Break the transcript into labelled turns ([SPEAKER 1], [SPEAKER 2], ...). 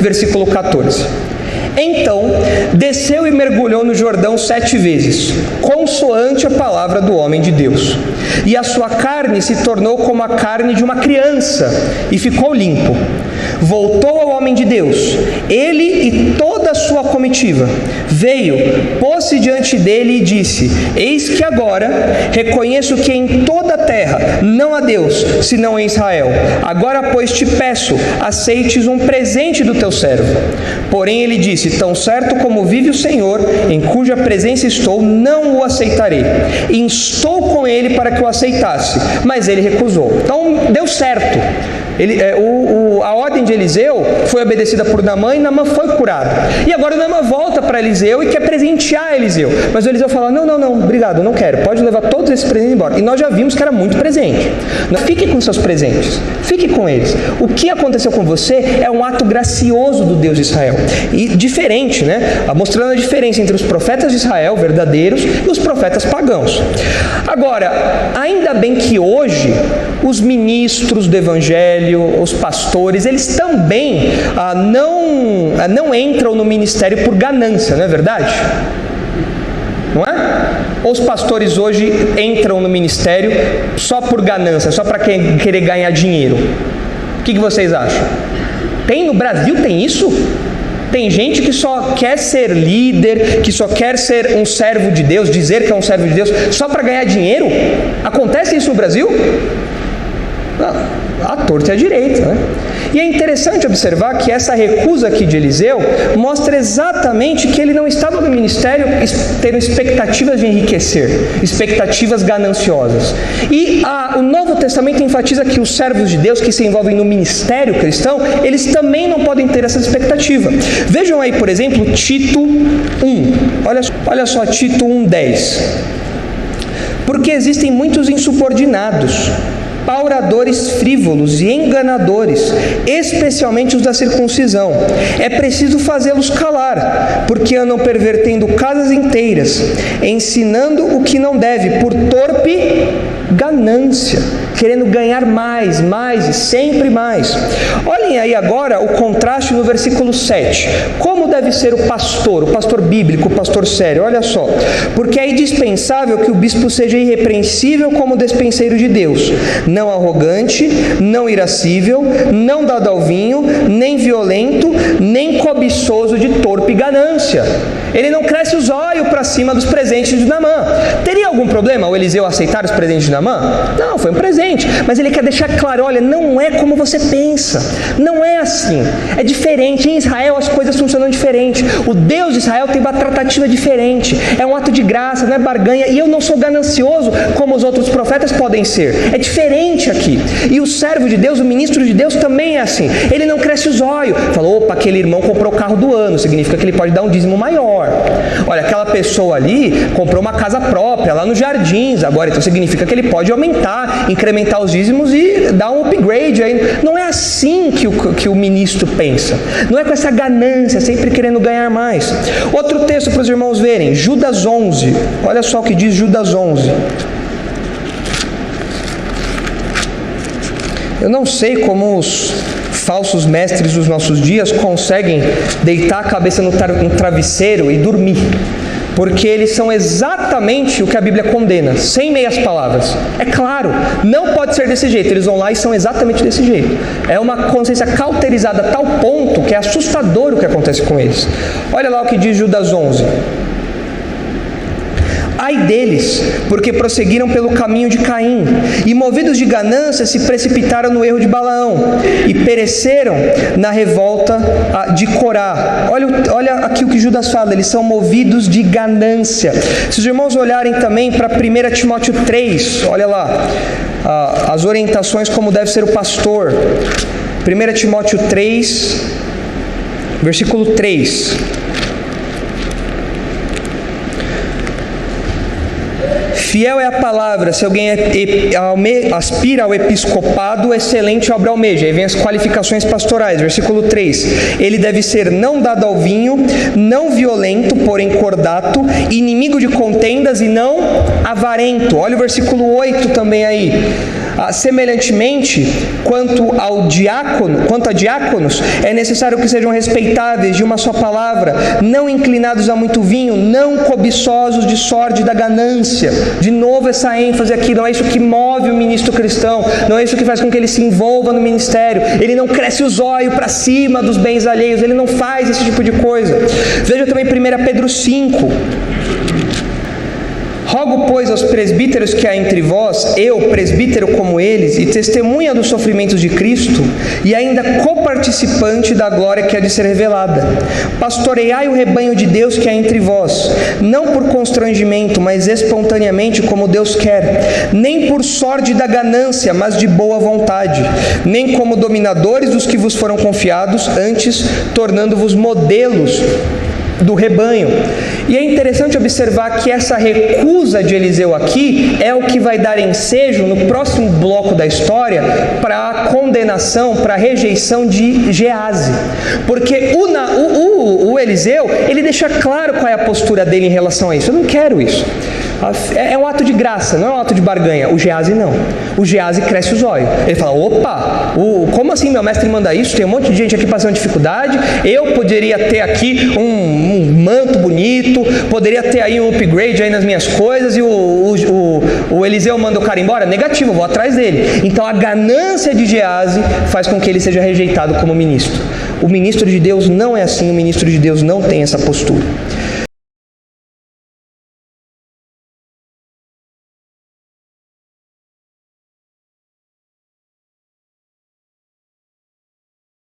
[SPEAKER 1] versículo 14. Então, desceu e mergulhou no Jordão 7 vezes, consoante a palavra do homem de Deus. E a sua carne se tornou como a carne de uma criança, e ficou limpo. Voltou ao homem de Deus, ele e toda a sua comitiva. Veio, pôs-se diante dele e disse: eis que agora reconheço que em toda a terra não há Deus, senão em Israel. Agora, pois, te peço, aceites um presente do teu servo. Porém ele disse: tão certo como vive o Senhor, em cuja presença estou, não o aceitarei. E instou com ele para que o aceitasse, mas ele recusou. Então deu certo. A ordem de Eliseu foi obedecida por Naamã e Naamã foi curado. E agora Naamã volta para Eliseu e quer presentear Eliseu. Mas o Eliseu fala: não, obrigado, não quero. Pode levar todos esses presentes embora. E nós já vimos que era muito presente. Não fique com seus presentes, fique com eles. O que aconteceu com você é um ato gracioso do Deus de Israel. E diferente, né? Mostrando a diferença entre os profetas de Israel, verdadeiros, e os profetas pagãos. Agora, ainda bem que hoje os ministros do evangelho, os pastores, eles também não entram no ministério por ganância, não é verdade? Não é? Ou os pastores hoje entram no ministério só por ganância, só para querer ganhar dinheiro? O que vocês acham? No Brasil tem isso? Tem gente que só quer ser líder, que só quer ser um servo de Deus, dizer que é um servo de Deus, só para ganhar dinheiro? Acontece isso no Brasil? À torta e à direita, né? E é interessante observar que essa recusa aqui de Eliseu mostra exatamente que ele não estava no ministério tendo expectativas de enriquecer, expectativas gananciosas. E o Novo Testamento enfatiza que os servos de Deus que se envolvem no ministério cristão, eles também não podem ter essa expectativa. Vejam aí, por exemplo, Tito 1. Olha só, Tito 1:10. Porque existem muitos insubordinados, pauradores frívolos e enganadores, especialmente os da circuncisão. É preciso fazê-los calar, porque andam pervertendo casas inteiras, ensinando o que não deve, por torpe ganância, querendo ganhar mais e sempre mais. Olhem aí agora o contraste no versículo 7. Como deve ser o pastor bíblico, o pastor sério? Olha só. Porque é indispensável que o bispo seja irrepreensível como despenseiro de Deus, não arrogante, não irascível, não dado ao vinho, nem violento, nem cobiçoso de torpe ganância. Ele não cresce os olhos para cima dos presentes de Naamã. Teria algum problema o Eliseu aceitar os presentes de Naamã? Não, foi um presente. Mas ele quer deixar claro: olha, não é como você pensa. Não é assim. É diferente. Em Israel as coisas funcionam diferente. O Deus de Israel tem uma tratativa diferente. É um ato de graça, não é barganha. E eu não sou ganancioso como os outros profetas podem ser. É diferente aqui. E o servo de Deus, o ministro de Deus também é assim. Ele não cresce os olhos. Falou: opa, aquele irmão comprou o carro do ano. Significa que ele pode dar um dízimo maior. Olha, aquela pessoa ali comprou uma casa própria lá nos Jardins agora. Então significa que ele pode aumentar, incrementar os dízimos e dar um upgrade aí. Não é assim que o ministro pensa. Não é com essa ganância, sempre querendo ganhar mais. Outro texto para os irmãos verem, Judas 11. Olha só o que diz Judas 11. Eu não sei como os falsos mestres dos nossos dias conseguem deitar a cabeça no travesseiro e dormir. Porque eles são exatamente o que a Bíblia condena, sem meias palavras. É claro, não pode ser desse jeito. Eles vão lá e são exatamente desse jeito. É uma consciência cauterizada a tal ponto que é assustador o que acontece com eles. Olha lá o que diz Judas 11. Ai deles, porque prosseguiram pelo caminho de Caim, e movidos de ganância se precipitaram no erro de Balaão, e pereceram na revolta de Corá. Olha aqui o que Judas fala, eles são movidos de ganância. Se os irmãos olharem também para 1 Timóteo 3, olha lá, as orientações como deve ser o pastor. 1 Timóteo 3, versículo 3. Fiel é a palavra, se alguém aspira ao episcopado, excelente obra almeja. Aí vem as qualificações pastorais, versículo 3. Ele deve ser não dado ao vinho, não violento, porém cordato, inimigo de contendas e não avarento. Olha o versículo 8 também aí. Semelhantemente, quanto a diáconos, é necessário que sejam respeitáveis de uma só palavra, não inclinados a muito vinho, não cobiçosos de sorte da ganância. De novo essa ênfase aqui, não é isso que move o ministro cristão, não é isso que faz com que ele se envolva no ministério. Ele não cresce o zóio para cima dos bens alheios, ele não faz esse tipo de coisa. Veja também 1 Pedro 5. Rogo, pois, aos presbíteros que há entre vós, eu, presbítero como eles, e testemunha dos sofrimentos de Cristo, e ainda coparticipante da glória que há de ser revelada. Pastoreai o rebanho de Deus que há entre vós, não por constrangimento, mas espontaneamente, como Deus quer, nem por sorte da ganância, mas de boa vontade, nem como dominadores dos que vos foram confiados, antes tornando-vos modelos do rebanho. E é interessante observar que essa recusa de Eliseu aqui é o que vai dar ensejo no próximo bloco da história para a condenação, para a rejeição de Gease. Porque o Eliseu, ele deixa claro qual é a postura dele em relação a isso. Eu não quero isso. É um ato de graça, não é um ato de barganha. O Gease não. O Gease cresce o zóio. Ele fala, opa, como assim meu mestre manda isso? Tem um monte de gente aqui passando dificuldade. Eu poderia ter aqui um manto bonito, poderia ter aí um upgrade aí nas minhas coisas, e o Eliseu manda o cara embora? Negativo, eu vou atrás dele. Então a ganância de Gease faz com que ele seja rejeitado como ministro. O ministro de Deus não é assim, o ministro de Deus não tem essa postura.